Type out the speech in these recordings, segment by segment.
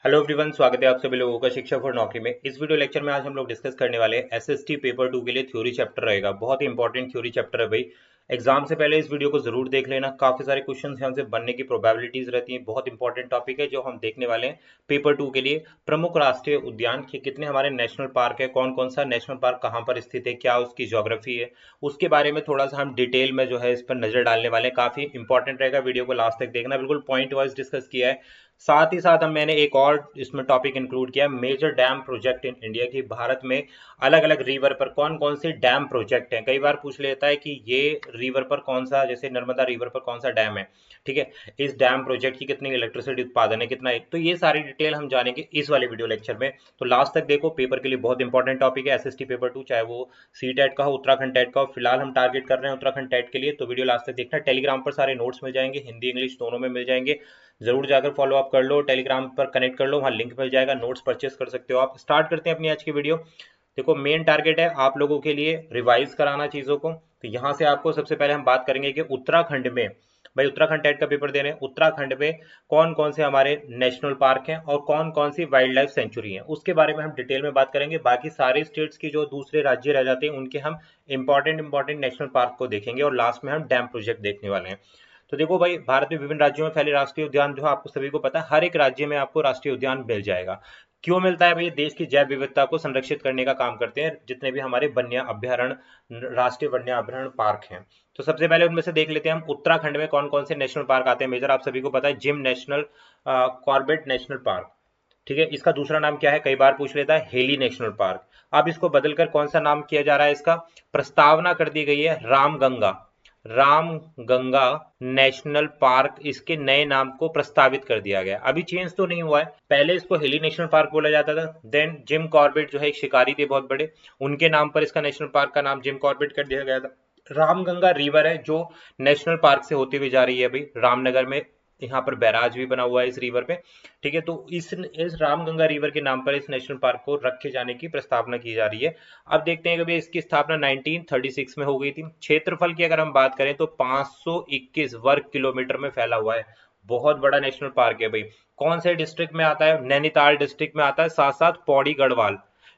Hello everyone, स्वागत है आप सभी लोगों का शिक्षा फॉर नौकरी में। इस वीडियो लेक्चर में आज हम लोग डिस्कस करने वाले हैं एसएसटी पेपर 2 के लिए थ्योरी चैप्टर रहेगा। बहुत ही इंपॉर्टेंट थ्योरी चैप्टर है भाई। एग्जाम से पहले इस वीडियो को जरूर देख लेना, काफी सारे क्वेश्चंस यहाँ से बनने की प्रोबेबिलिटीज रहती हैं। बहुत इंपॉर्टेंट टॉपिक है जो हम देखने वाले हैं पेपर 2 के लिए। प्रमुख राष्ट्रीय उद्यान के कितने हमारे नेशनल पार्क है, कौन कौन सा नेशनल पार्क कहाँ पर स्थित है, क्या उसकी ज्योग्राफी है, उसके बारे में थोड़ा सा हम डिटेल में जो है इस पर नजर डालने वाले हैं। काफी इंपॉर्टेंट रहेगा, वीडियो को लास्ट तक देखना। बिल्कुल पॉइंट वाइज डिस्कस किया है। साथ ही साथ हम मैंने एक और इसमें टॉपिक इंक्लूड किया, major dam project in India की। भारत में अलग अलग रिवर पर कौन कौन से डैम प्रोजेक्ट हैं। कई बार पूछ लेता है कि ये रिवर पर कौन सा, जैसे नर्मदा रिवर पर कौन सा डैम है, ठीक है, इस डैम प्रोजेक्ट की कितनी इलेक्ट्रिसिटी उत्पादन है, कितना है। तो ये सारी डिटेल हम जानेंगे इस वाले वीडियो लेक्चर में। तो लास्ट तक देखो, पेपर के लिए बहुत इंपॉर्टेंट टॉपिक है एसएसटी पेपर 2, चाहे वो सी टेट का हो, उत्तराखंड टेट का हो। फिलहाल हम टारगेट कर रहे हैं उत्तराखंड टेट के लिए, तो वीडियो लास्ट तक देखना। टेलीग्राम पर सारे नोट्स मिल जाएंगे, हिंदी इंग्लिश दोनों में मिल जाएंगे। जरूर जाकर फॉलो अप कर लो, टेलीग्राम पर कनेक्ट कर लो, वहाँ लिंक मिल जाएगा, नोट्स परचेस कर सकते हो आप। स्टार्ट करते हैं अपनी आज की वीडियो। देखो, मेन टारगेट है आप लोगों के लिए रिवाइज कराना चीजों को। तो यहाँ से आपको सबसे पहले हम बात करेंगे कि उत्तराखंड में, भाई उत्तराखंड टेट का पेपर दे रहे हैं, उत्तराखंड में कौन कौन से हमारे नेशनल पार्क हैं और कौन कौन सी वाइल्ड लाइफ सेंचुरी हैं, उसके बारे में हम डिटेल में बात करेंगे। बाकी सारे स्टेट्स की जो दूसरे राज्य रह जाते हैं उनके हम इंपॉर्टेंट नेशनल पार्क को देखेंगे और लास्ट में हम डैम प्रोजेक्ट देखने वाले हैं। तो देखो भाई, भारत में विभिन्न राज्यों में फैले राष्ट्रीय उद्यान जो है आपको सभी को पता है, हर एक राज्य में आपको राष्ट्रीय उद्यान मिल जाएगा। क्यों मिलता है भाई? देश की जैव विविधता को संरक्षित करने का काम करते हैं जितने भी हमारे वन्य अभ्यारण्य, राष्ट्रीय वन्य अभ्यारण्य पार्क हैं। तो सबसे पहले उनमें से देख लेते हैं हम उत्तराखंड में कौन कौन से नेशनल पार्क आते हैं मेजर। आप सभी को पता है, gym national, Corbett national park, ठीक है। इसका दूसरा नाम क्या है, कई बार पूछ लेता है, हेली नेशनल पार्क। अब इसको बदलकर कौन सा नाम किया जा रहा है, इसका प्रस्तावना कर दी गई है रामगंगा, रामगंगा नेशनल पार्क, इसके नए नाम को प्रस्तावित कर दिया गया। अभी चेंज तो नहीं हुआ है, पहले इसको हिली नेशनल पार्क बोला जाता था। देन जिम कॉर्बेट जो है एक शिकारी थे बहुत बड़े, उनके नाम पर इसका नेशनल पार्क का नाम जिम कॉर्बेट कर दिया गया था। रामगंगा रिवर है जो नेशनल पार्क से होती हुई जा रही है भाई, रामनगर में यहाँ पर बैराज भी बना हुआ है इस रिवर पे, ठीक है। तो इस रामगंगा रिवर के नाम पर इस नेशनल पार्क को रखे जाने की प्रस्तावना की जा रही है। अब देखते हैं कि भाई इसकी स्थापना 1936 में हो गई थी। क्षेत्रफल की अगर हम बात करें तो 521 वर्ग किलोमीटर में फैला हुआ है। बहुत बड़ा नेशनल पार्क है भाई। कौन से डिस्ट्रिक्ट में आता है? नैनीताल डिस्ट्रिक्ट में आता है, साथ साथ पौड़ी गढ़वाल,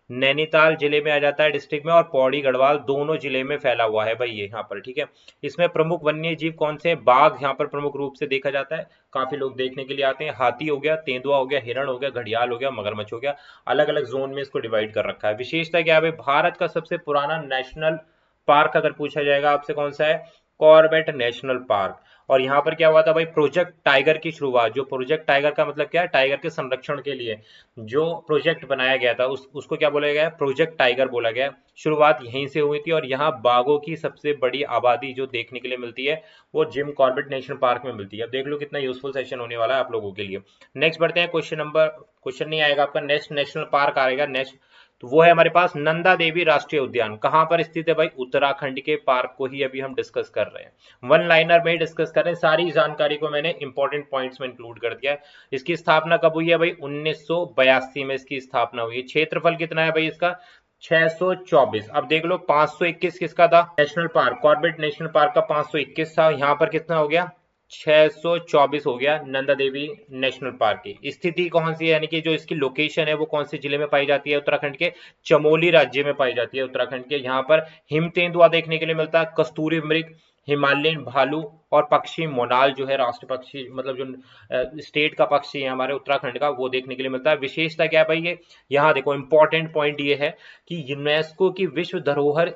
नैनीताल जिले में आ जाता है डिस्ट्रिक्ट में, और पौड़ी गढ़वाल दोनों जिले में फैला हुआ है भाई ये यहाँ पर, ठीक है। इसमें प्रमुख वन्य जीव कौन से हैं? बाघ यहाँ पर प्रमुख रूप से देखा जाता है, काफी लोग देखने के लिए आते हैं। हाथी हो गया, तेंदुआ हो गया, हिरण हो गया, घड़ियाल हो गया, मगरमच्छ हो गया। अलग अलग जोन में इसको डिवाइड कर रखा है। विशेषता क्या है भाई? भारत का सबसे पुराना नेशनल पार्क अगर पूछा जाएगा आपसे कौन सा है, कॉर्बेट नेशनल पार्क। और यहाँ पर क्या हुआ था भाई? प्रोजेक्ट टाइगर की शुरुआत, जो प्रोजेक्ट टाइगर का मतलब क्या है, टाइगर के संरक्षण के लिए जो प्रोजेक्ट बनाया गया था उसको क्या बोला गया? प्रोजेक्ट टाइगर बोला गया। शुरुआत यहीं से हुई थी और यहाँ बाघों की सबसे बड़ी आबादी जो देखने के लिए मिलती है वो जिम कॉर्बेट नेशनल पार्क में मिलती है। अब देख लो कितना यूजफुल सेशन होने वाला है आप लोगों के लिए। नेक्स्ट बढ़ते हैं, क्वेश्चन नहीं आएगा आपका, नेक्स्ट नेशनल पार्क आएगा नेक्स्ट। तो वो है हमारे पास नंदा देवी राष्ट्रीय उद्यान। कहाँ पर स्थित है भाई? उत्तराखंड के पार्क को ही अभी हम डिस्कस कर रहे हैं, वन लाइनर में ही डिस्कस कर रहे हैं। सारी जानकारी को मैंने इंपॉर्टेंट पॉइंट्स में इंक्लूड कर दिया है। इसकी स्थापना कब हुई है भाई? 1982 में इसकी स्थापना हुई है। क्षेत्रफल कितना है भाई इसका? 624। अब देख लो, 521 किसका था? National park, Corbett national park का 521 था। यहाँ पर कितना हो गया? 624 हो गया नंदा देवी नेशनल पार्क की। स्थिति कौन सी है, यानी कि जो इसकी लोकेशन है वो कौन से जिले में पाई जाती है? उत्तराखंड के चमोली राज्य में पाई जाती है। उत्तराखंड के यहाँ पर हिम तेंदुआ देखने के लिए मिलता है, कस्तूरी मृग, हिमालयन भालू और पक्षी मोनाल जो है राष्ट्र पक्षी, मतलब जो स्टेट का पक्षी है हमारे उत्तराखंड का, वो देखने के लिए मिलता है। विशेषता क्या है भाई? ये यहाँ देखो, इंपॉर्टेंट पॉइंट ये है कि यूनेस्को की विश्व धरोहर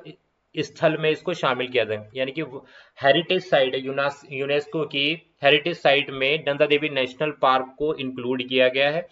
स्थल में इसको शामिल किया जाए, यानी कि हेरिटेज साइट है, यूनेस्को की हेरिटेज साइट में नंदा देवी नेशनल पार्क को इंक्लूड किया गया है।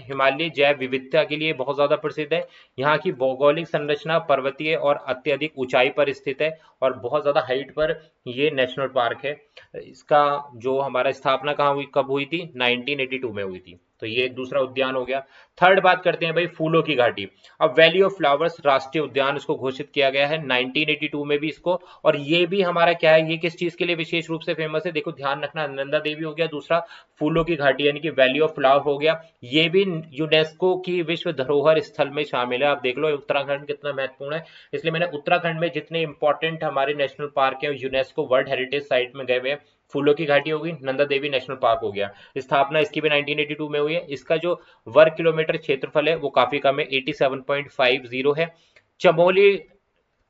हिमालय जैव विविधता के लिए बहुत ज्यादा प्रसिद्ध है। यहाँ की भौगोलिक संरचना पर्वतीय और अत्यधिक ऊंचाई पर स्थित है और बहुत ज्यादा हाइट पर ये नेशनल पार्क है। इसका जो हमारा स्थापना कहाँ हुई, कब हुई थी? 1982 में हुई थी। तो ये एक दूसरा उद्यान हो गया। थर्ड बात करते हैं भाई फूलों की घाटी। अब वैली ऑफ फ्लावर्स राष्ट्रीय उद्यान इसको घोषित किया गया है 1982 में भी इसको। और ये भी हमारा क्या है, ये किस चीज के लिए विशेष रूप से फेमस है? देखो ध्यान रखना, नंदा देवी हो गया, दूसरा फूलों की घाटी यानी कि वैली ऑफ फ्लावर हो गया, ये भी यूनेस्को की विश्व धरोहर स्थल में शामिल है। आप देख लो उत्तराखंड कितना महत्वपूर्ण है। इसलिए मैंने उत्तराखंड में जितने इंपॉर्टेंट हमारे नेशनल पार्क है यूनेस्को वर्ल्ड हेरिटेज साइट में गए हुए हैं फूलों की घाटी होगी, नंदा देवी नेशनल पार्क हो गया। स्थापना इसकी भी 1982 में हुई है। इसका जो वर्ग किलोमीटर क्षेत्रफल है वो काफी कम है, 87.50 है। चमोली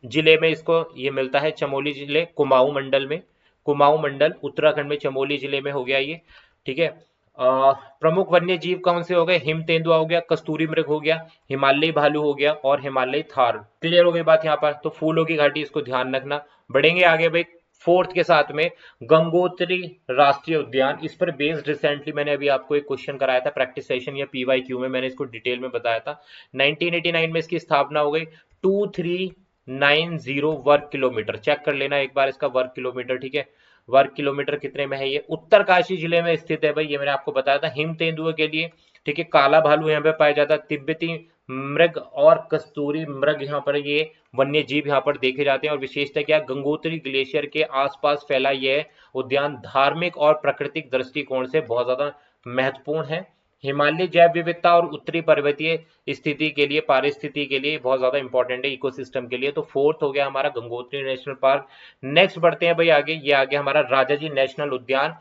जिले में इसको ये मिलता है, चमोली जिले कुमाऊं मंडल में, कुमाऊं मंडल उत्तराखंड में चमोली जिले में हो गया ये, ठीक है। प्रमुख वन्य जीव कौन से हो गए, हिम तेंदुआ हो गया, कस्तूरी मृग हो गया, हिमालयी भालू हो गया और हिमालयी थार। क्लियर हो गई बात यहाँ पर। तो फूलों की घाटी इसको ध्यान रखना। बढ़ेंगे आगे भाई फोर्थ के साथ में, गंगोत्री राष्ट्रीय उद्यान। इस पर बेस्ड रिसेंटली मैंने अभी आपको एक क्वेश्चन कराया था प्रैक्टिस सेशन या पीवाईक्यू में, मैंने इसको डिटेल में बताया था। 1989 में इसकी स्थापना हो गई। 2390 वर्ग किलोमीटर, चेक कर लेना एक बार इसका वर्ग किलोमीटर, ठीक है। वर्ग किलोमीटर कितने में है ये, उत्तरकाशी जिले में स्थित है भाई, ये मैंने आपको बताया था हिम तेंदुए के लिए, ठीक है। काला भालू यहाँ पे पाया जाता है, तिब्बती मृग और कस्तूरी मृग यहाँ पर ये वन्य जीव यहाँ पर देखे जाते हैं। और विशेषता क्या, गंगोत्री ग्लेशियर के आसपास फैला यह उद्यान धार्मिक और प्राकृतिक दृष्टिकोण से बहुत ज्यादा महत्वपूर्ण है। हिमालय जैव विविधता और उत्तरी पर्वतीय स्थिति के लिए, पारिस्थिति के लिए बहुत ज्यादा इंपॉर्टेंट है, इकोसिस्टम के लिए। तो फोर्थ हो गया हमारा गंगोत्री नेशनल पार्क। नेक्स्ट बढ़ते हैं भाई आगे, ये आ गया हमारा राजाजी नेशनल उद्यान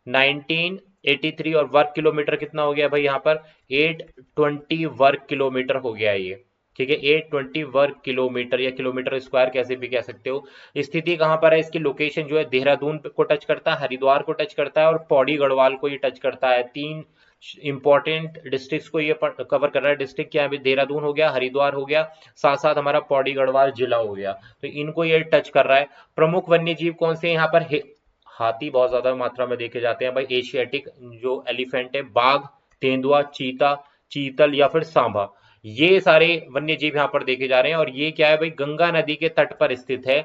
1983 और वर्ग किलोमीटर कितना हो गया भाई यहाँ पर, 820 वर्ग किलोमीटर हो गया ये, ठीक है। 820 वर्ग किलोमीटर या किलोमीटर स्क्वायर कैसे भी कह सकते हो। स्थिति कहां पर है, इसकी लोकेशन जो है देहरादून को टच करता है, हरिद्वार को टच करता है और पौड़ी गढ़वाल को ये टच करता है। तीन इंपॉर्टेंट डिस्ट्रिक्ट्स को ये कवर कर रहा है। डिस्ट्रिक्ट क्या है, देहरादून हो गया, हरिद्वार हो गया, साथ साथ हमारा पौड़ी गढ़वाल जिला हो गया, तो इनको ये टच कर रहा है। प्रमुख वन्य जीव कौन से यहाँ पर, हाथी बहुत ज्यादा मात्रा में देखे जाते हैं भाई, एशियाटिक जो एलिफेंट है, बाघ, तेंदुआ, चीता, चीतल या फिर सांभा, ये सारे वन्य जीव यहाँ पर देखे जा रहे हैं। और ये क्या है भाई, गंगा नदी के तट पर स्थित है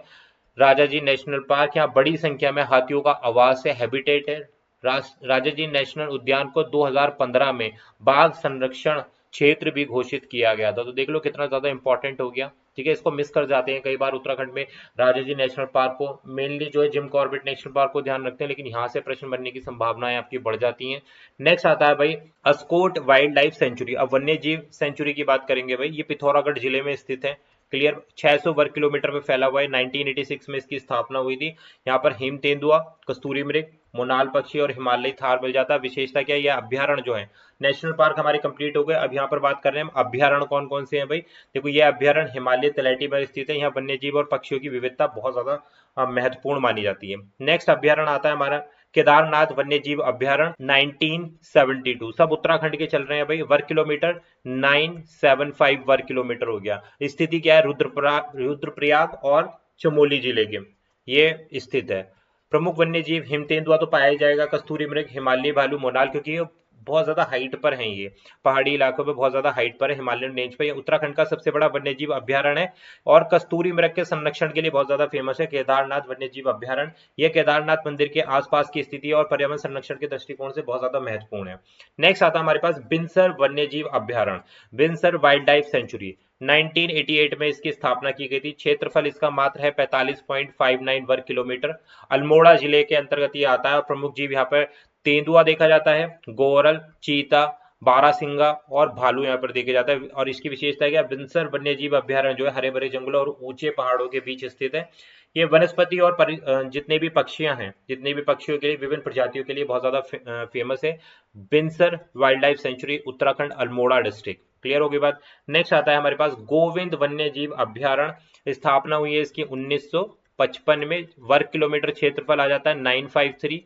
राजाजी नेशनल पार्क। यहाँ बड़ी संख्या में हाथियों का आवास है, हैबिटेट है। राजाजी नेशनल उद्यान को 2015 में बाघ संरक्षण क्षेत्र भी घोषित किया गया था। तो देख लो कितना ज्यादा इंपॉर्टेंट हो गया, ठीक है। इसको मिस कर जाते हैं कई बार उत्तराखंड में, राजाजी नेशनल पार्क को मेनली जो है जिम कॉर्बेट नेशनल पार्क को ध्यान रखते हैं, लेकिन यहाँ से प्रश्न बनने की संभावनाएं आपकी बढ़ जाती हैं। नेक्स्ट आता है भाई अस्कोट वाइल्ड लाइफ सेंचुरी। अब वन्य जीव सेंचुरी की बात करेंगे भाई, ये पिथौरागढ़ जिले में स्थित है, क्लियर। 600 वर्ग किलोमीटर में फैला हुआ है। 1986 में इसकी स्थापना हुई थी। यहाँ पर हिम तेंदुआ, कस्तूरी मृग, मोनाल पक्षी और हिमालयी थार मिल जाता है। विशेषता क्या है, यह अभ्यारण्य जो है, नेशनल पार्क हमारे कंप्लीट हो गए। अब यहाँ पर बात कर रहे हैं हम अभ्यारण्य कौन कौन से हैं भाई। देखो ये अभ्यारण्य हिमालय तलहटी में स्थित है। यहाँ वन्य जीव और पक्षियों की विविधता बहुत ज्यादा महत्वपूर्ण मानी जाती है। नेक्स्ट अभ्यारण्य आता है हमारा केदारनाथ वन्य जीव अभ्यारण्य 1972, सब उत्तराखंड के चल रहे हैं भाई। वर्ग किलोमीटर 975 वर्ग किलोमीटर हो गया। स्थिति क्या है, रुद्रप्रयाग और चमोली जिले के ये स्थित है। प्रमुख वन्य जीव हिम तेंदुआ तो पाया जाएगा, कस्तूरी मृग, हिमालयी भालू, मोनाल, क्योंकि ये बहुत ज्यादा हाइट पर हैं, ये पहाड़ी इलाकों में बहुत ज्यादा हाइट पर है, हिमालयन रेंज पर। ये उत्तराखंड का सबसे बड़ा वन्य जीव अभ्यारण्य है और कस्तूरी मृग के संरक्षण के लिए बहुत ज्यादा फेमस है केदारनाथ वन्य जीव अभ्यारण्य। यह केदारनाथ मंदिर के आसपास की स्थिति और पर्यावरण संरक्षण के दृष्टिकोण से बहुत ज्यादा महत्वपूर्ण है। नेक्स्ट आता है हमारे पास बिनसर वन्य जीव अभ्यारण्य, बिनसर वाइल्ड लाइफ सेंचुरी। 1988 में इसकी स्थापना की गई थी। क्षेत्रफल इसका मात्र है 45.59 वर्ग किलोमीटर। अल्मोड़ा जिले के अंतर्गत ये आता है और प्रमुख जीव यहाँ पर तेंदुआ देखा जाता है, गोरल, चीता, बारासिंगा और भालू यहाँ पर देखे जाता है। और इसकी विशेषता है कि बिनसर वन्य जीव अभ्यारण्य जो है हरे भरे जंगलों और ऊंचे पहाड़ों के बीच स्थित है। ये वनस्पति और जितने भी पक्षियां हैं, जितने भी पक्षियों के लिए, विभिन्न प्रजातियों के लिए बहुत ज्यादा फेमस है। Binsar wild life sanctuary, Uttarakhand, Almora district. Clear होगी बात। नेक्स्ट आता है हमारे पास गोविंद वन्य जीव अभ्यारण्य। स्थापना हुई है इसकी 1955 में। वर्ग किलोमीटर क्षेत्रफल आ जाता है 953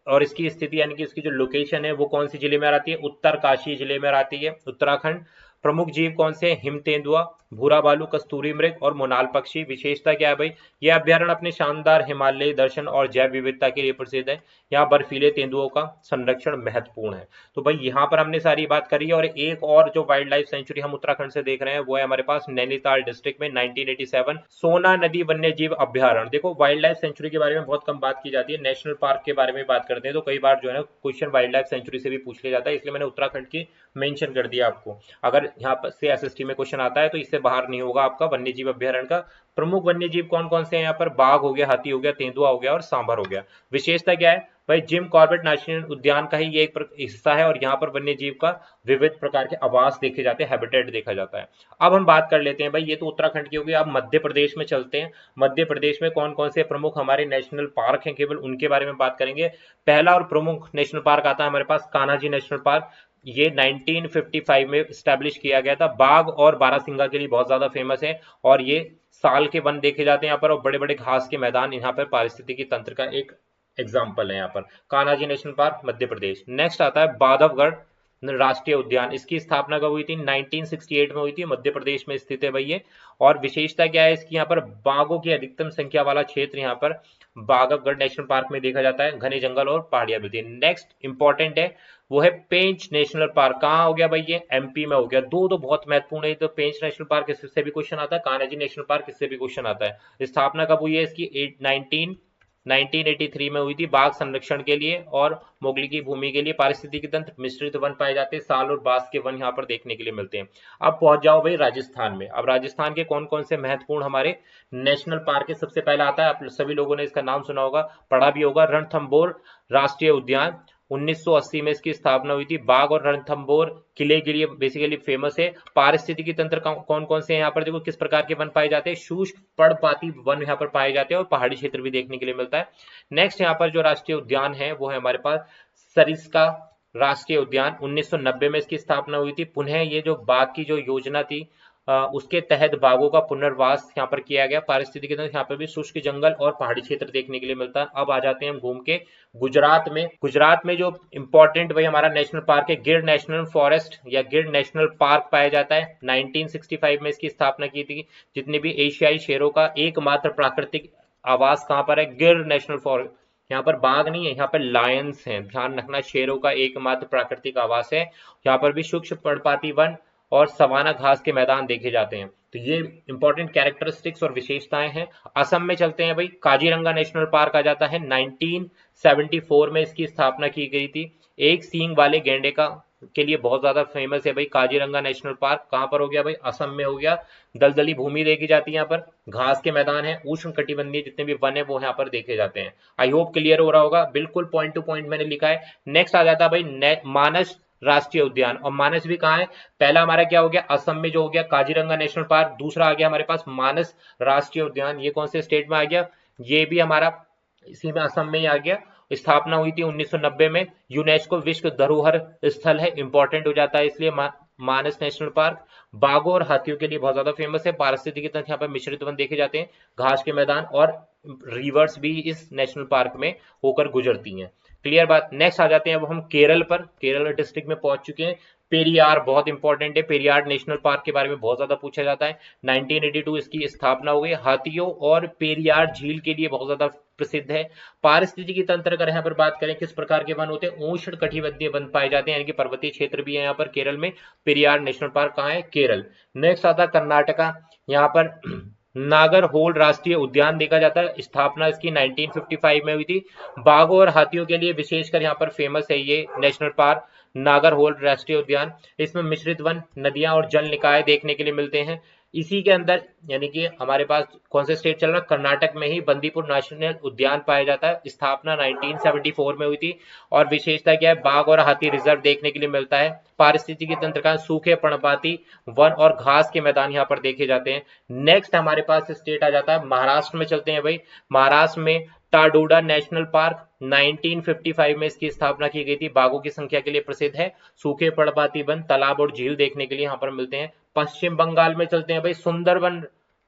और इसकी स्थिति यानी कि इसकी जो लोकेशन है वो कौन सी जिले में आती है, उत्तरकाशी जिले में आती है, उत्तराखंड। प्रमुख जीव कौन से, हिम तेंदुआ, भूरा भालू, कस्तूरी मृग और मोनाल पक्षी। विशेषता क्या है भाई, यह अभ्यारण्य अपने शानदार हिमालयी दर्शन और जैव विविधता के लिए प्रसिद्ध है। यहाँ बर्फीले तेंदुओं का संरक्षण महत्वपूर्ण है। तो भाई यहाँ पर हमने सारी बात करी है। और एक और जो वाइल्ड लाइफ सेंचुरी हम उत्तराखंड से देख रहे हैं वो है हमारे पास नैनीताल डिस्ट्रिक्ट में 1987 सोना नदी वन्य जीव अभ्यारण्य। देखो वाइल्ड लाइफ सेंचुरी के बारे में बहुत कम बात की जाती है, नेशनल पार्क के बारे में बात करते हैं तो कई बार जो है ना क्वेश्चन वाइल्ड लाइफ सेंचुरी से भी पूछ लिया जाता है, इसलिए मैंने उत्तराखंड की मेंशन कर दिया आपको। अगर यहाँ पर से एसएसटी में क्वेश्चन आता है तो इससे बाहर नहीं होगा आपका वन्य जीव अभ्यारण्य का। प्रमुख वन्य जीव कौन कौन से हैं यहाँ पर, बाघ हो गया, हाथी हो गया, तेंदुआ हो गया और सांभर हो गया। विशेषता क्या है, भाई जिम कॉर्बेट नेशनल उद्यान का ही ये एक हिस्सा है और यहाँ पर वन्य जीव का विविध प्रकार के आवास देखे जाते हैं, हैबिटेट देखा जाता है। अब हम बात कर लेते हैं भाई, ये तो उत्तराखंड की होगी, अब मध्य प्रदेश में चलते हैं। मध्य प्रदेश में कौन कौन से प्रमुख हमारे नेशनल पार्क हैं, केवल उनके बारे में बात करेंगे। पहला और प्रमुख नेशनल पार्क आता है हमारे पास कान्हाजी नेशनल पार्क। ये 1955 में स्टैब्लिश किया गया था। बाघ और बारहसिंगा के लिए बहुत ज्यादा फेमस है और ये साल के वन देखे जाते हैं यहाँ पर, और बड़े बड़े घास के मैदान यहाँ पर पारिस्थितिकी तंत्र का एक एग्जाम्पल है यहाँ पर। Kanhaji national park Madhya Pradesh. Next आता है बांधवगढ़ राष्ट्रीय उद्यान। इसकी स्थापना कब हुई थी? 1968 में हुई थी। मध्य प्रदेश में स्थित है भाई ये। और विशेषता क्या है इसकी? यहाँ पर बाघों की अधिकतम संख्या वाला क्षेत्र यहाँ पर बांधवगढ़ नेशनल पार्क में देखा जाता है। घने जंगल और पहाड़ियां मिलती है। नेक्स्ट इंपॉर्टेंट है वो है पेंच नेशनल पार्क। कहाँ हो गया भाई? ये एमपी में हो गया। दो तो बहुत महत्वपूर्ण है। तो पेंच नेशनल पार्क इससे भी क्वेश्चन आता है, कान्हाजी नेशनल पार्क इससे भी क्वेश्चन आता है। स्थापना कब हुई है इसकी? 1983 में हुई थी। बाघ संरक्षण के लिए और मोगली की भूमि के लिए पारिस्थितिकी तंत्र मिश्रित वन पाए जाते हैं। साल और बांस के वन यहाँ पर देखने के लिए मिलते हैं। अब पहुंच जाओ भाई राजस्थान में। अब राजस्थान के कौन कौन से महत्वपूर्ण हमारे नेशनल पार्क है? सबसे पहला आता है, आप सभी लोगों ने इसका नाम सुना होगा, पढ़ा भी होगा, रणथंभौर राष्ट्रीय उद्यान। 1980 में इसकी स्थापना हुई थी। बाघ और रणथंभौर किले के लिए बेसिकली फेमस है। पारिस्थितिकी तंत्र कौन कौन से हैं यहाँ पर? देखो किस प्रकार के वन पाए जाते हैं। शुष्क पर्णपाती वन यहाँ पर पाए जाते हैं और पहाड़ी क्षेत्र भी देखने के लिए मिलता है। नेक्स्ट यहाँ पर जो राष्ट्रीय उद्यान है वो है हमारे पास सरिस्का राष्ट्रीय उद्यान। 1990 में इसकी स्थापना हुई थी। पुनः ये जो बाघ की जो योजना थी उसके तहत बाघों का पुनर्वास यहाँ पर किया गया। पारिस्थितिकी तंत्र यहाँ पर भी शुष्क जंगल और पहाड़ी क्षेत्र देखने के लिए मिलता है। अब आ जाते हैं हम घूम के गुजरात में। गुजरात में जो इंपॉर्टेंट भाई हमारा नेशनल पार्क है, गिर नेशनल फॉरेस्ट या गिर नेशनल पार्क पाया जाता है। 1965 में इसकी स्थापना की थी। जितने भी एशियाई शेरों का एकमात्र प्राकृतिक आवास कहाँ पर है? गिर नेशनल फॉरेस्ट। यहाँ पर बाघ नहीं है, यहाँ पर लायंस हैं, ध्यान रखना। शेरों का एकमात्र प्राकृतिक आवास है। यहाँ पर भी सूक्ष्म पर्णपाती वन और सवाना घास के मैदान देखे जाते हैं। तो ये इंपॉर्टेंट कैरेक्टरिस्टिक्स और विशेषताएं हैं। असम में चलते हैं भाई। काजीरंगा नेशनल पार्क आ जाता है। 1974 में इसकी स्थापना की गई थी। एक सींग वाले गैंडे का के लिए बहुत ज्यादा फेमस है भाई काजीरंगा नेशनल पार्क। कहां पर हो गया भाई? असम में हो गया। दलदली भूमि देखी जाती है यहाँ पर, घास के मैदान है, उष्ण कटिबंधीय जितने भी वन है वो यहाँ पर देखे जाते हैं। आई होप क्लियर हो रहा होगा, बिल्कुल पॉइंट टू पॉइंट मैंने लिखा है। नेक्स्ट आ जाता है भाई मानस राष्ट्रीय उद्यान। और मानस भी कहाँ है? पहला हमारा क्या हो गया? असम में जो हो गया काजीरंगा नेशनल पार्क। दूसरा आ गया हमारे पास मानस राष्ट्रीय उद्यान। ये कौन से स्टेट में आ गया? ये भी हमारा इसी में असम में ही आ गया। स्थापना हुई थी 1990 में। यूनेस्को विश्व धरोहर स्थल है, इंपॉर्टेंट हो जाता है इसलिए मानस नेशनल पार्क। बाघों और हाथियों के लिए बहुत ज्यादा फेमस है। पारिस्थितिकी तंत्र यहाँ पर मिश्रित वन देखे जाते हैं। घास के मैदान और रिवर्स भी इस नेशनल पार्क में होकर गुजरती हैं। क्लियर बात। नेक्स्ट आ जाते हैं अब हम केरल पर। केरल डिस्ट्रिक्ट में पहुंच चुके हैं। पेरियार बहुत इंपॉर्टेंट है। पेरियार नेशनल पार्क के बारे में बहुत ज्यादा पूछा जाता है। 1982 इसकी स्थापना हो गई। हाथियों और पेरियार झील के लिए बहुत ज्यादा प्रसिद्ध है। पारिस्थितिकी तंत्र अगर यहाँ पर बात करें किस प्रकार के वन होते हैं? उष्ण कटिबंधीय वन पाए जाते हैं, यानी कि पर्वतीय क्षेत्र भी है यहाँ पर केरल में। पेरियार नेशनल पार्क कहाँ है? केरल। नेक्स्ट आता है कर्नाटका। यहाँ पर नागरहोल राष्ट्रीय उद्यान देखा जाता है। स्थापना इसकी 1955 में हुई थी। बाघों और हाथियों के लिए विशेषकर यहाँ पर फेमस है ये नेशनल पार्क नागरहोल राष्ट्रीय उद्यान। इसमें मिश्रित वन, नदियां और जल निकाय देखने के लिए मिलते हैं। इसी के अंदर यानी कि हमारे पास कौन से स्टेट चल रहा है? कर्नाटक में ही बंदीपुर नेशनल उद्यान पाया जाता है। स्थापना 1974 में हुई थी। और विशेषता क्या है? बाघ और हाथी रिजर्व देखने के लिए मिलता है। पारिस्थितिकी तंत्र का सूखे पर्णपाती वन और घास के मैदान यहाँ पर देखे जाते हैं। नेक्स्ट हमारे पास स्टेट आ जाता है महाराष्ट्र में। चलते हैं भाई। महाराष्ट्र में टाडोडा नेशनल पार्क 1955 में इसकी स्थापना की गई थी। बाघों की संख्या के लिए प्रसिद्ध है। सूखे पर्णपाती वन, तालाब और झील देखने के लिए यहाँ पर मिलते हैं। पश्चिम बंगाल में चलते हैं भाई। सुंदरवन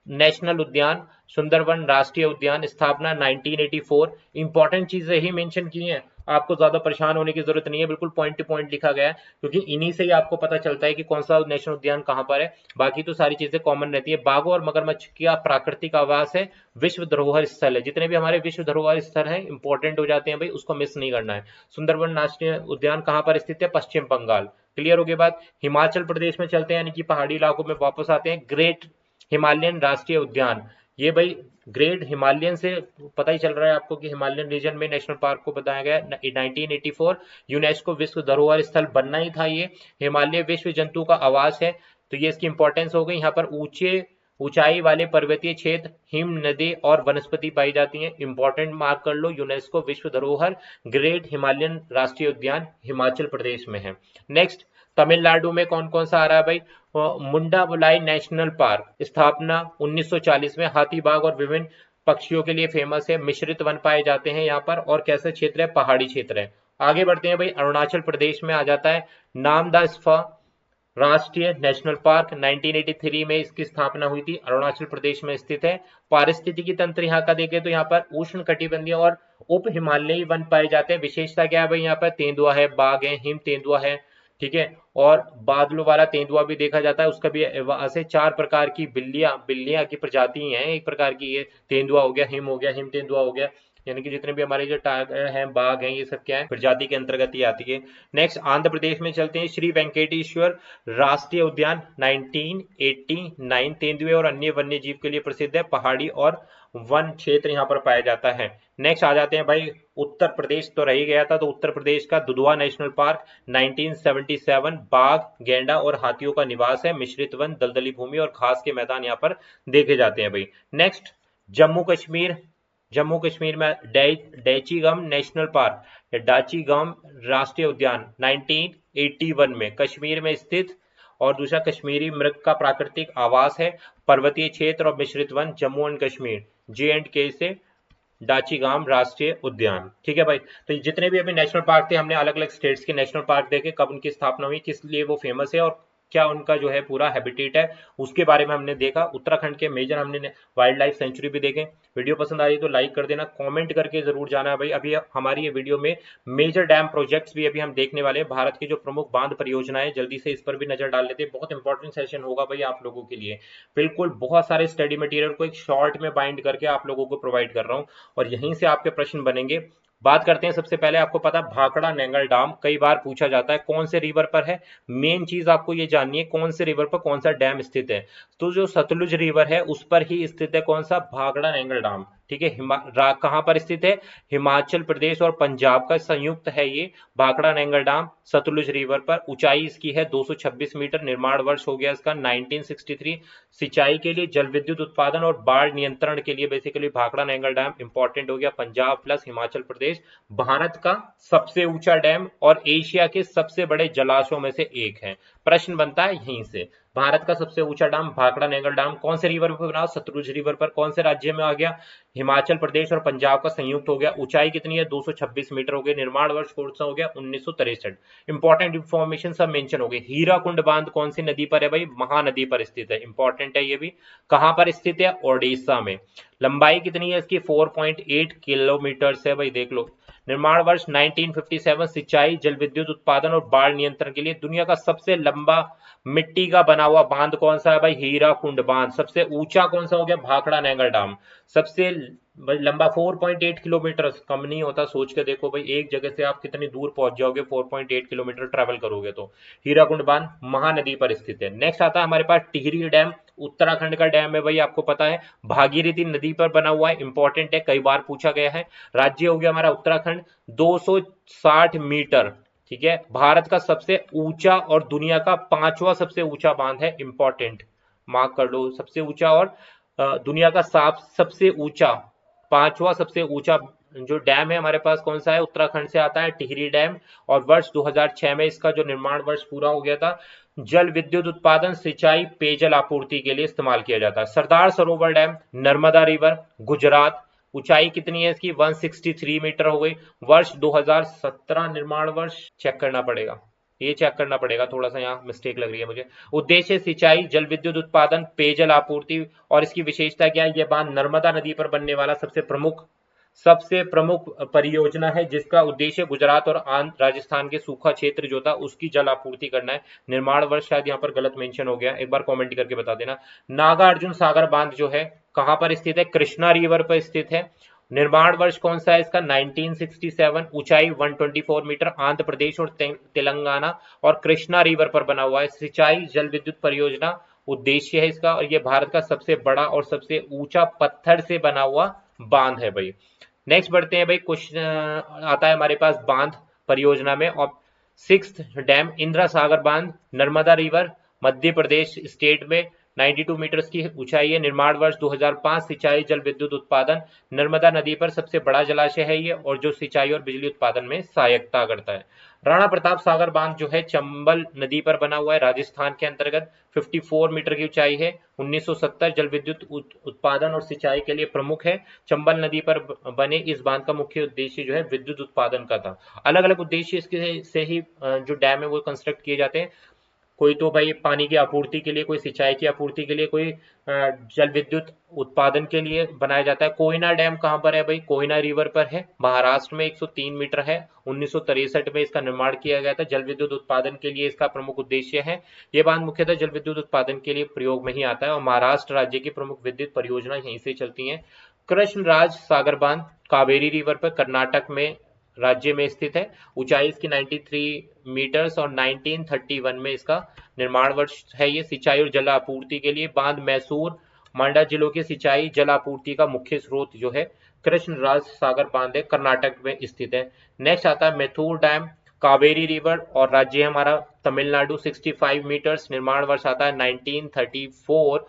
नेशनल उद्यान, सुंदरवन राष्ट्रीय उद्यान। स्थापना 1984। इंपॉर्टेंट चीजें ही मेंशन की हैं, आपको ज्यादा परेशान होने की जरूरत नहीं है, बिल्कुल पॉइंट टू पॉइंट लिखा गया है, क्योंकि इन्हीं से ही आपको पता चलता है कि कौन सा नेशनल उद्यान कहाँ पर है। बाकी तो सारी चीजें कॉमन रहती है। बाघों और मगरमच्छ का प्राकृतिक आवास है, विश्व धरोहर स्थल है। जितने भी हमारे विश्व धरोहर स्थल हैं इंपॉर्टेंट हो जाते हैं भाई, उसको मिस नहीं करना है। सुंदरवन राष्ट्रीय उद्यान कहाँ पर स्थित है? पश्चिम बंगाल। क्लियर हो गई बात। हिमाचल प्रदेश में चलते हैं, यानी कि पहाड़ी इलाकों में वापस आते हैं। ग्रेट हिमालयन राष्ट्रीय उद्यान। ये भाई ग्रेट हिमालयन से पता ही चल रहा है आपको कि हिमालयन रीजन में नेशनल पार्क को बताया गया है। 1984 यूनेस्को विश्व धरोहर स्थल बनना ही था। ये हिमालय विश्व जंतु का आवास है, तो ये इसकी इंपॉर्टेंस हो गई। यहाँ पर ऊंचे ऊंचाई वाले पर्वतीय क्षेत्र, हिम नदी और वनस्पति पाई जाती हैं। इंपॉर्टेंट मार्क कर लो, यूनेस्को विश्व धरोहर ग्रेट हिमालयन राष्ट्रीय उद्यान हिमाचल प्रदेश में है। नेक्स्ट, तमिलनाडु में कौन कौन सा आ रहा है भाई? मुंडाबुलाई नेशनल पार्क, स्थापना 1940 में, हाथी, बाघ और विभिन्न पक्षियों के लिए फेमस है। मिश्रित वन पाए जाते हैं यहाँ पर। और कैसा क्षेत्र है? पहाड़ी क्षेत्र है। आगे बढ़ते हैं भाई, अरुणाचल प्रदेश में आ जाता है नामदफा राष्ट्रीय नेशनल पार्क, 1983 में इसकी स्थापना हुई थी, अरुणाचल प्रदेश में स्थित है। पारिस्थितिकी तंत्र यहाँ का देखें तो यहाँ पर उष्ण कटिबंधीय और उप हिमालयी वन पाए जाते हैं। विशेषता क्या है भाई? यहाँ पर तेंदुआ है, बाघ है, हिम तेंदुआ है, ठीक है, और बादलों वाला तेंदुआ भी देखा जाता है। उसका भी वहां से 4 प्रकार की बिल्लियां की प्रजाति हैं। एक प्रकार की ये तेंदुआ हो गया, हिम हो गया, हिम तेंदुआ हो गया, यानी कि जितने भी हमारे जो टाइगर हैं, बाघ हैं, ये सब क्या है? प्रजाति के अंतर्गत ही आती है। नेक्स्ट, आंध्र प्रदेश में चलते हैं। श्री वेंकटेश्वर राष्ट्रीय उद्यान 1989 तेंदुए और अन्य वन्य जीव के लिए प्रसिद्ध है। पहाड़ी और वन क्षेत्र यहाँ पर पाया जाता है। नेक्स्ट आ जाते हैं भाई, उत्तर प्रदेश तो रह ही गया था, तो उत्तर प्रदेश का दुधवा नेशनल पार्क 1977, बाघ, गैंडा और हाथियों का निवास है। मिश्रित वन, दलदली भूमि और घास के मैदान यहाँ पर देखे जाते हैं भाई। नेक्स्ट, जम्मू कश्मीर में डैचीगम नेशनल पार्क या डाचीगम राष्ट्रीय उद्यान 1981 में कश्मीर में स्थित, और दूसरा कश्मीरी मृग का प्राकृतिक आवास है। पर्वतीय क्षेत्र और मिश्रित one, Jammu and Kashmir, J&K से डाचीगाम राष्ट्रीय उद्यान। ठीक है भाई, तो जितने भी अभी नेशनल पार्क थे, हमने अलग अलग स्टेट्स के नेशनल पार्क देखे, कब उनकी स्थापना हुई, किस लिए वो फेमस है और क्या उनका जो है पूरा हैबिटेट है, उसके बारे में हमने देखा। उत्तराखंड के मेजर हमने वाइल्ड लाइफ सेंचुरी भी देखे। वीडियो पसंद आई तो लाइक कर देना, कमेंट करके जरूर जाना भाई। अभी हमारी ये वीडियो में मेजर डैम प्रोजेक्ट्स भी अभी हम देखने वाले हैं, भारत की जो प्रमुख बांध परियोजनाएं, जल्दी से इस पर भी नजर डाल लेते हैं। बहुत इंपॉर्टेंट सेशन होगा भाई आप लोगों के लिए, बिल्कुल बहुत सारे स्टडी मटेरियल को एक शॉर्ट में बाइंड करके आप लोगों को प्रोवाइड कर रहा हूँ, और यहीं से आपके प्रश्न बनेंगे। बात करते हैं सबसे पहले, आपको पता भाखड़ा नेंगल डैम कई बार पूछा जाता है, कौन से रिवर पर है? मेन चीज आपको ये जाननी है, कौन से रिवर पर कौन सा डैम स्थित है। तो जो सतलुज रिवर है उस पर ही स्थित है कौन सा? भाखड़ा नेंगल डैम। ठीक है, कहां पर स्थित है? हिमाचल प्रदेश और पंजाब का संयुक्त है ये भाखड़ा नेंगल डैम, सतलुज रिवर पर। ऊंचाई इसकी है 226 मीटर। निर्माण वर्ष हो गया इसका 1963। सिंचाई के लिए, जल विद्युत उत्पादन और बाढ़ नियंत्रण के लिए बेसिकली भाखड़ा नेंगल डैम इंपॉर्टेंट हो गया। पंजाब प्लस हिमाचल प्रदेश, भारत का सबसे ऊंचा डैम और एशिया के सबसे बड़े जलाशयों में से एक है। प्रश्न बनता है यहीं से, भारत का सबसे ऊंचा डैम भाखड़ा नेंगल डैम कौन से रिवर पर बना? सतलुज रिवर पर। कौन से राज्य में आ गया? हिमाचल प्रदेश और पंजाब का संयुक्त हो गया। ऊंचाई कितनी है? 226 मीटर हो गई। निर्माण वर्ष कौन सा हो गया? 1963। इंपॉर्टेंट इंफॉर्मेशन सब मेंशन हो गए। हीराकुंड बांध कौन सी नदी पर है भाई? महानदी पर स्थित है, इंपॉर्टेंट है ये भी। कहां पर स्थित है? ओडिशा में। लंबाई कितनी है इसकी? 4.8 किलोमीटर है भाई, देख लो। निर्माण वर्ष 1957। सिंचाई, जल विद्युत उत्पादन और बाढ़ नियंत्रण के लिए दुनिया का सबसे लंबा मिट्टी का बना हुआ बांध कौन सा है भाई? हीराकुंड बांध। सबसे ऊंचा कौन सा हो गया? भाखड़ा नेंगल डैम। सबसे लंबा 4.8 किलोमीटर, कम नहीं होता। सोच के देखो भाई, एक जगह से आप कितनी दूर पहुंच जाओगे 4.8 किलोमीटर ट्रेवल करोगे तो। हीराकुंड बांध महानदी पर स्थित है। नेक्स्ट आता है हमारे पास टिहरी डैम, उत्तराखंड का डैम है भाई, आपको पता है भागीरथी नदी पर बना हुआ है, इंपॉर्टेंट है, कई बार पूछा गया है। राज्य हो गया हमारा उत्तराखंड। 260 मीटर, ठीक है। भारत का सबसे ऊंचा और दुनिया का 5वां सबसे ऊंचा बांध है, इंपॉर्टेंट मार्क कर लो। सबसे ऊंचा और दुनिया का सबसे ऊंचा, 5वां सबसे ऊंचा जो डैम है हमारे पास कौन सा है? उत्तराखंड से आता है, टिहरी डैम। और वर्ष 2006 में इसका जो निर्माण वर्ष पूरा हो गया था। जल विद्युत उत्पादन, सिंचाई, पेयजल आपूर्ति के लिए इस्तेमाल किया जाता है। Sardar Sarovar dam, Narmada river, Gujarat. ऊंचाई कितनी है इसकी? 163 मीटर हो गई। वर्ष 2017 निर्माण वर्ष, चेक करना पड़ेगा, ये चेक करना पड़ेगा, थोड़ा सा यहाँ मिस्टेक लग रही है मुझे। उद्देश्य सिंचाई, जल विद्युत उत्पादन, पेयजल आपूर्ति। और इसकी विशेषता क्या है? यह बांध नर्मदा नदी पर बनने वाला सबसे प्रमुख परियोजना है, जिसका उद्देश्य गुजरात और आंध्र राजस्थान के सूखा क्षेत्र जो था उसकी जल आपूर्ति करना है। निर्माण वर्ष शायद यहाँ पर गलत मेंशन हो गया, एक बार कमेंट करके बता देना। नागार्जुन सागर बांध जो है कहां पर स्थित है? कृष्णा रिवर पर स्थित है। निर्माण वर्ष कौन सा है इसका? 1967। ऊंचाई 124 मीटर। आंध्र प्रदेश और तेलंगाना और कृष्णा रिवर पर बना हुआ है। सिंचाई, जल विद्युत परियोजना उद्देश्य है इसका, और यह भारत का सबसे बड़ा और सबसे ऊंचा पत्थर से बना हुआ बांध है भाई। नेक्स्ट बढ़ते हैं भाई, क्वेश्चन आता है हमारे पास बांध परियोजना में। और 6th डैम इंदिरा सागर बांध, नर्मदा रिवर, मध्य प्रदेश स्टेट में, 92 मीटर की ऊंचाई है। निर्माण वर्ष 2005। सिंचाई जल विद्युत उत्पादन, नर्मदा नदी पर सबसे बड़ा जलाशय है ये, और जो सिंचाई और बिजली उत्पादन में सहायता करता है। राणा प्रताप सागर बांध जो है चंबल नदी पर बना हुआ है, राजस्थान के अंतर्गत। 54 मीटर की ऊंचाई है। 1970 जल विद्युत उत्पादन और सिंचाई के लिए प्रमुख है। चंबल नदी पर बने इस बांध का मुख्य उद्देश्य जो है विद्युत उत्पादन का था। अलग अलग उद्देश्य इसके से ही जो डैम है वो कंस्ट्रक्ट किए जाते हैं। कोई तो भाई पानी की आपूर्ति के लिए, कोई सिंचाई की आपूर्ति के लिए, कोई जल विद्युत उत्पादन के लिए बनाया जाता है। कोयना डैम कहाँ पर है भाई? कोयना रिवर पर है, महाराष्ट्र में। 103 मीटर है। 1963 में इसका निर्माण किया गया था। जल विद्युत उत्पादन के लिए इसका प्रमुख उद्देश्य है। ये बांध मुख्यतः जल विद्युत उत्पादन के लिए प्रयोग में ही आता है, और महाराष्ट्र राज्य की प्रमुख विद्युत परियोजना यहीं से चलती है। कृष्णराज सागर बांध कावेरी रिवर पर कर्नाटक में राज्य में स्थित है। ऊंचाई इसकी 93 मीटर्स और 1931 में इसका निर्माण वर्ष है। ये सिंचाई और जल आपूर्ति के लिए बांध मैसूर मांडा जिलों की सिंचाई जल आपूर्ति का मुख्य स्रोत जो है कृष्णराज सागर बांध है, कर्नाटक में स्थित है। नेक्स्ट आता है मैथुर डैम, कावेरी रिवर, और राज्य है हमारा तमिलनाडु। 65 मीटर्स, निर्माण वर्ष आता है 1934।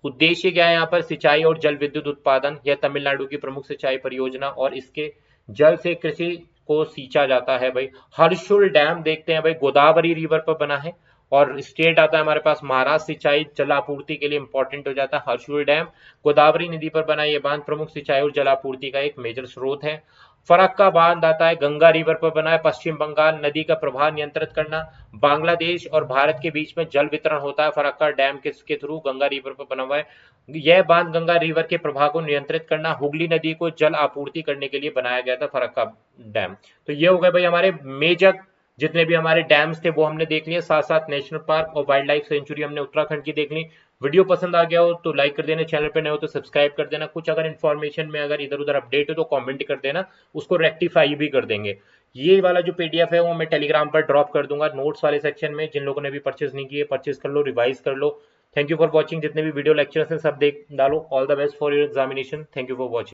उद्देश्य क्या है यहाँ पर? सिंचाई और जल विद्युत उत्पादन। यह तमिलनाडु की प्रमुख सिंचाई परियोजना, और इसके जल से कृषि को सींचा जाता है भाई। हर्षुल डैम देखते हैं भाई, गोदावरी रिवर पर बना है, और स्टेट आता है हमारे पास महाराष्ट्र। सिंचाई जल आपूर्ति के लिए इंपॉर्टेंट हो जाता है हर्षुल डैम। गोदावरी नदी पर बना ये बांध प्रमुख सिंचाई और जल आपूर्ति का एक मेजर स्रोत है। फरक्का बांध आता है, गंगा रिवर पर बना है, पश्चिम बंगाल। नदी का प्रवाह नियंत्रित करना, बांग्लादेश और भारत के बीच में जल वितरण होता है फरक्का डैम के थ्रू, गंगा रिवर पर बना हुआ है। यह बांध गंगा रिवर के प्रवाह को नियंत्रित करना, हुगली नदी को जल आपूर्ति करने के लिए बनाया गया था फरक्का डैम। तो ये हो गए भाई हमारे मेजर जितने भी हमारे डैम्स थे वो हमने देख लिए। साथ साथ नेशनल पार्क और वाइल्ड लाइफ सेंचुरी हमने उत्तराखंड की देख ली। वीडियो पसंद आ गया हो तो लाइक कर देना, चैनल पे नए हो तो सब्सक्राइब कर देना। कुछ अगर इन्फॉर्मेशन में अगर इधर उधर अपडेट हो तो कमेंट कर देना, उसको रेक्टिफाई भी कर देंगे। ये वाला जो पीडीएफ है वो मैं टेलीग्राम पर ड्रॉप कर दूंगा नोट्स वाले सेक्शन में। जिन लोगों ने भी परचेज नहीं किए परचेज कर लो, रिवाइज कर लो। Thank you for watching. जितने भी वीडियो लेक्चर्स हैं सब देख डालो। All the best for your examination. Thank you for watching.